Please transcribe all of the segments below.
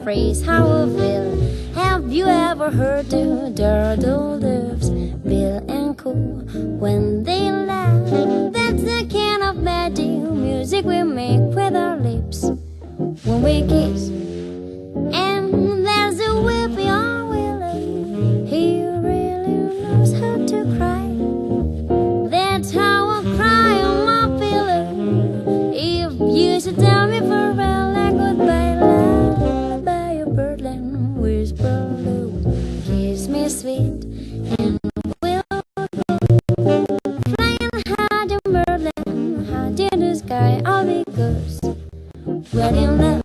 phrase how I feel. Have you ever heard the turtle doves, Bill and Coo, when they laugh? That's the kind of magic music we make with our lips when we kiss. And there's a whippy on Willow, he really knows how to cry. That's how I cry on my pillow. If you should tell me farewell and goodbye, lullaby of birdland, whisper low, kiss me sweet, and we'll go flying high to birdland, high to the sky, all because we're in love.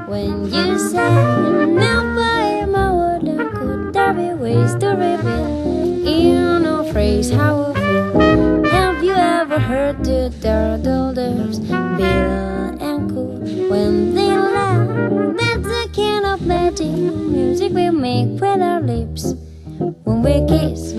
When you say now by my word, could there be ways to reveal in a phrase how I feel? Have you ever heard the turtle doves, Bill and Coo, when they laugh? That's the kind of magic music we make with our lips when we kiss.